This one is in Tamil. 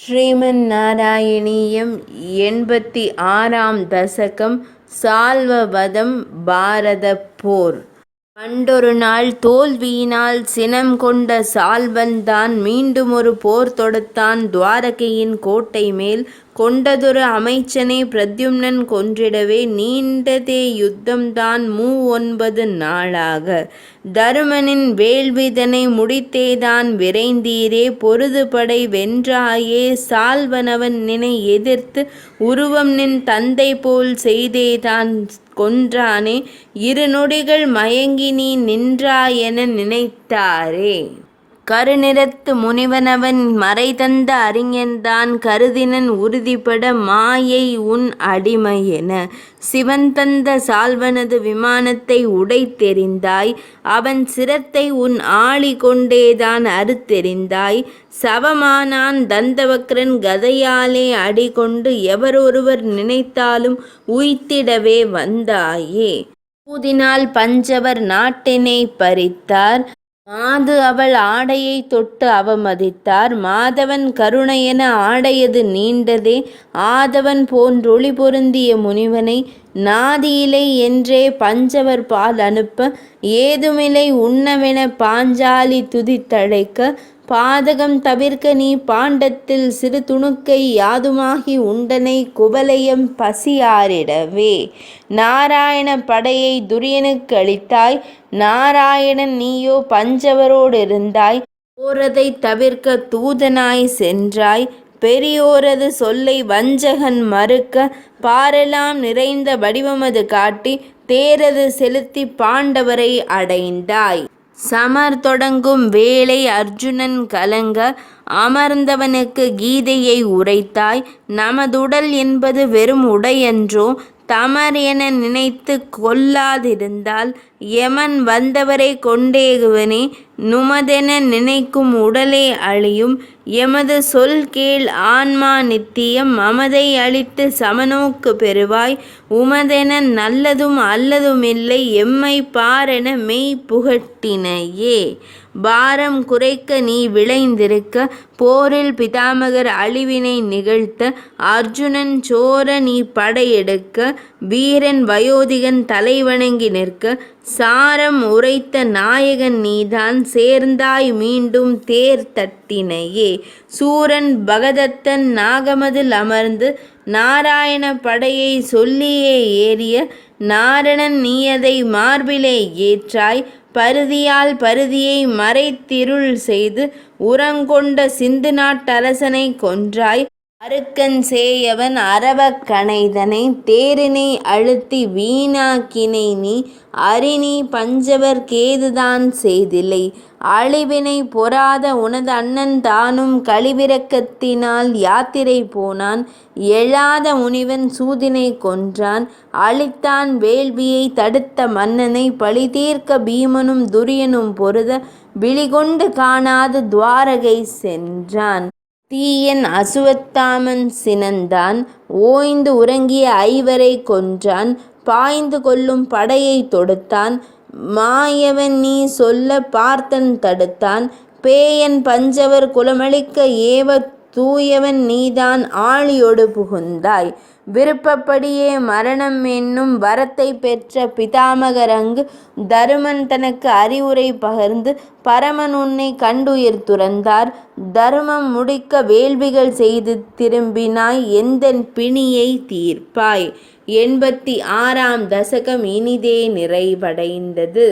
ஸ்ரீமன் நாராயணீயம் 86ஆம் தசகம் சால்வவதம் பாரதப் போர். பண்டொரு நாள் தோல்வியினால் சினம் கொண்ட சால்வன்தான் மீண்டுமொரு போர் தொடுத்தான் துவாரகையின் கோட்டை மேல். கொண்டதொரு அமைச்சனை பிரத்யும்னன் கொன்றிடவே நீண்டதே யுத்தம்தான் 9 நாளாக. தருமனின் வேள்விதனை முடித்தேதான் விரைந்தீரே பொருதுபடை வென்றாயே சால்வனவன் நினை எதிர்த்து உருவம் நின் தந்தை போல் செய்தேதான் கொன்றானே 2 நொடிகள் மயங்கி நீ நின்றாயென நினைத்தாரே. கருநிறத்து முனிவனவன் மறைதந்த அறிஞன்தான் கருதினன் உறுதிபட மாயை உன் அடிமையென. சிவந்தந்த சால்வனது விமானத்தை உடைத்தெறிந்தாய் அவன் சிரத்தை உன் ஆழி கொண்டேதான் அறுத்தெறிந்தாய். சவமானான் தந்தவக்ரன் கதையாலே அடிகொண்டு எவரொருவர் நினைத்தாலும் உய்த்திடவே வந்தாயே. ஊதினால் பஞ்சவர் நாட்டினை பறித்தார் மாது அவள் ஆடையை தொட்டு அவமதித்தார். மாதவன் கருணையென ஆடையது நீண்டதே ஆதவன் போன்றொளி பொருந்திய முனிவனை நாதியிலை என்றே பஞ்சவர் பால் அனுப்ப ஏதுமிலை உண்ணவென பாஞ்சாலி துதித்தழைக்க. பாதகம் தவிர்க்க நீ பாண்டத்தில் சிறு துணுக்கை யாதுமாகி உண்டனை குவலயம் பசியாரிடவே. நாராயண படையை துரியனுக்கு அளித்தாய் நாராயணன் நீயோ பஞ்சவரோடிருந்தாய். போரதை தவிர்க்க தூதனாய் சென்றாய் பெரியோரது சொல்லை வஞ்சகன் மறுக்க. பாரெல்லாம் நிறைந்த வடிவமது காட்டி தேரது செலுத்தி பாண்டவரை அடைந்தாய். சமர் தொடங்கும் வேளை அர்ஜுனன் கலங்க அமர்ந்தவனுக்கு கீதையை உரைத்தாய். நமதுடல் என்பது வெறும் உடையன்றோ தமர் என நினைத்து கொல்லாதிருந்தால் எமன் வந்தவரை கொண்டேகுவனே. நுமதென நினைக்கும் உடலே அழியும் எமது சொல் கேள் ஆன்மா நித்தியம். மமதை அழித்து சமநோக்கு பெறுவாய் உமதென நல்லதும் அல்லதுமில்லை எம்மை பாரென மெய் புகட்டினையே. பாரம் குறைக்க நீ விளைந்திருக்க போரில் பிதாமகர் அழிவினை நிகழ்த்த. அர்ஜுனன் சோர நீ படையெடுக்க வீரன் வயோதிகன் தலைவணங்கி நிற்க. சாரம் உரைத்த நாயகன் நீதான் சேர்ந்தாய் மீண்டும் தேர் தட்டினையே. சூரன் பகதத்தன் நாகமதில் அமர்ந்து நாராயண படையை சொல்லியே ஏறிய. நாரணன் நீயதை மார்பிலே ஏற்றாய் பருதியால் பருதியை மறைத்திருள் செய்து. உரங்கொண்ட சிந்து நாட்டரசனை கொன்றாய் அருக்கன் சேயவன் அரவக் கணைதனை தேரினை அழுத்தி வீணாக்கினை நீ. அரிநீ பஞ்சவர் கேதுதான் செய்திலை அழிவினை பொறாத உனது அண்ணன் தானும் கழிவிரக்கத்தினால் யாத்திரை போனான். எழாத முனிவன் சூதினை கொன்றான் அழித்தான் வேள்வியை தடுத்த மன்னனை. பழிதீர்க்க பீமனும் துரியனும் பொருத விழிகொண்டு காணாது துவாரகை சென்றான். தீயன் அசுவத்தாமன் சினந்தான் ஓய்ந்து உறங்கிய ஐவரை கொன்றான். பாய்ந்து கொல்லும் படையை தொடுத்தான் மாயவன் நீ சொல்ல பார்த்தன் தடுத்தான். பேயன் பஞ்சவர் குலமளிக்க ஏவ தூயவன் நீதான் ஆழியொடு புகுந்தாய். விருப்பப்படியே மரணம் என்னும் வரத்தை பெற்ற பிதாமகரங்கு தருமன் தனக்கு அறிவுரை பகர்ந்து பரமன் உன்னை கண்டுயிர் துறந்தார். தருமம் முடிக்க வேள்விகள் செய்து திரும்பினாய் எந்தன் பிணியை தீர்ப்பாய். 86ஆம் தசகம் இனிதே நிறைவடைந்தது.